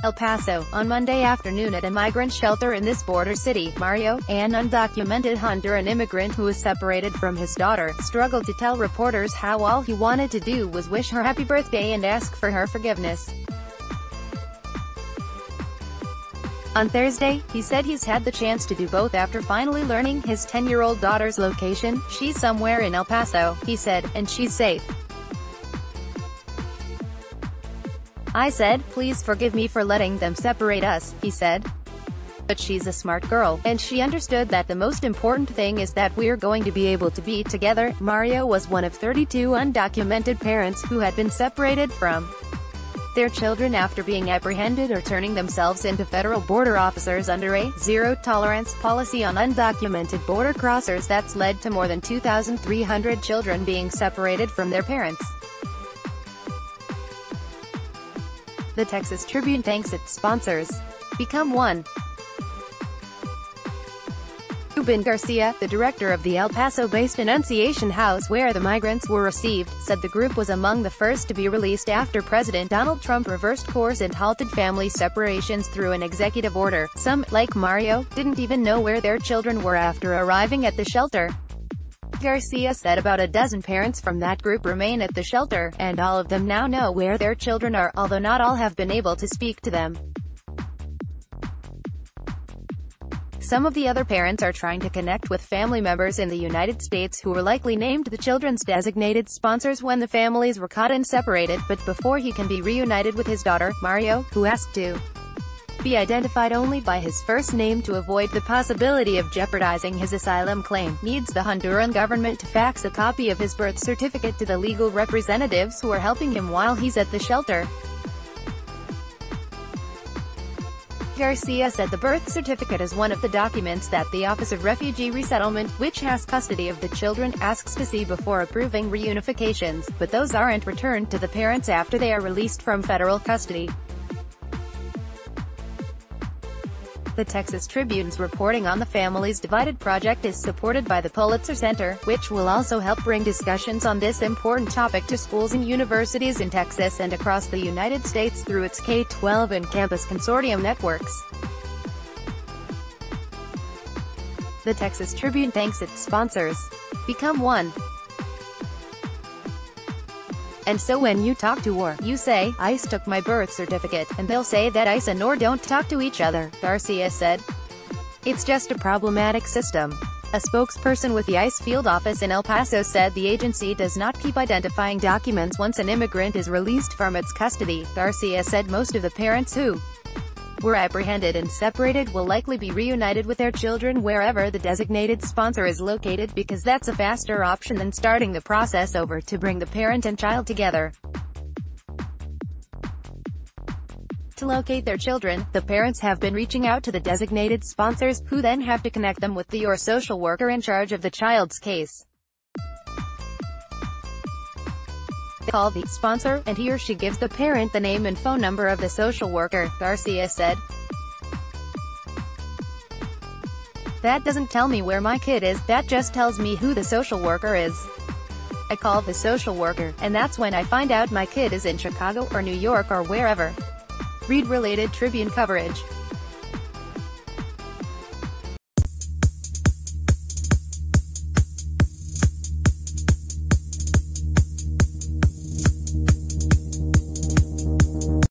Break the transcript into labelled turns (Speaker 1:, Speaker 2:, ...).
Speaker 1: El Paso, on Monday afternoon at a migrant shelter in this border city. Mario, an undocumented Honduran immigrant who was separated from his daughter, struggled to tell reporters how all he wanted to do was wish her happy birthday and ask for her forgiveness. On Thursday, he said he's had the chance to do both after finally learning his 10-year-old daughter's location. "She's somewhere in El Paso," he said, "and she's safe. I said, please forgive me for letting them separate us," he said. "But she's a smart girl, and she understood that the most important thing is that we're going to be able to be together." Mario was one of 32 undocumented parents who had been separated from their children after being apprehended or turning themselves into federal border officers under a zero-tolerance policy on undocumented border crossers that's led to more than 2,300 children being separated from their parents. The Texas Tribune thanks its sponsors. Become one. Ruben Garcia, the director of the El Paso-based Annunciation House where the migrants were received, said the group was among the first to be released after President Donald Trump reversed course and halted family separations through an executive order. Some, like Mario, didn't even know where their children were after arriving at the shelter. Garcia said about a dozen parents from that group remain at the shelter, and all of them now know where their children are, although not all have been able to speak to them. Some of the other parents are trying to connect with family members in the United States who were likely named the children's designated sponsors when the families were caught and separated, but before he can be reunited with his daughter, Mario, who asked to be identified only by his first name to avoid the possibility of jeopardizing his asylum claim, needs the Honduran government to fax a copy of his birth certificate to the legal representatives who are helping him while he's at the shelter. Garcia said the birth certificate is one of the documents that the Office of Refugee Resettlement, which has custody of the children, asks to see before approving reunifications, but those aren't returned to the parents after they are released from federal custody. The Texas Tribune's reporting on the Families Divided project is supported by the Pulitzer Center, which will also help bring discussions on this important topic to schools and universities in Texas and across the United States through its K-12 and campus consortium networks. The Texas Tribune thanks its sponsors. Become one. And so when you talk to or you say, "ICE took my birth certificate," and they'll say that ICE and or don't talk to each other, Garcia said. "It's just a problematic system." A spokesperson with the ICE field office in El Paso said the agency does not keep identifying documents once an immigrant is released from its custody. Garcia said most of the parents who were apprehended and separated will likely be reunited with their children wherever the designated sponsor is located because that's a faster option than starting the process over to bring the parent and child together. To locate their children, the parents have been reaching out to the designated sponsors, who then have to connect them with the or social worker in charge of the child's case. Call the sponsor, and he or she gives the parent the name and phone number of the social worker, Garcia said. "That doesn't tell me where my kid is, that just tells me who the social worker is. I call the social worker, and that's when I find out my kid is in Chicago or New York or wherever." Read related Tribune coverage.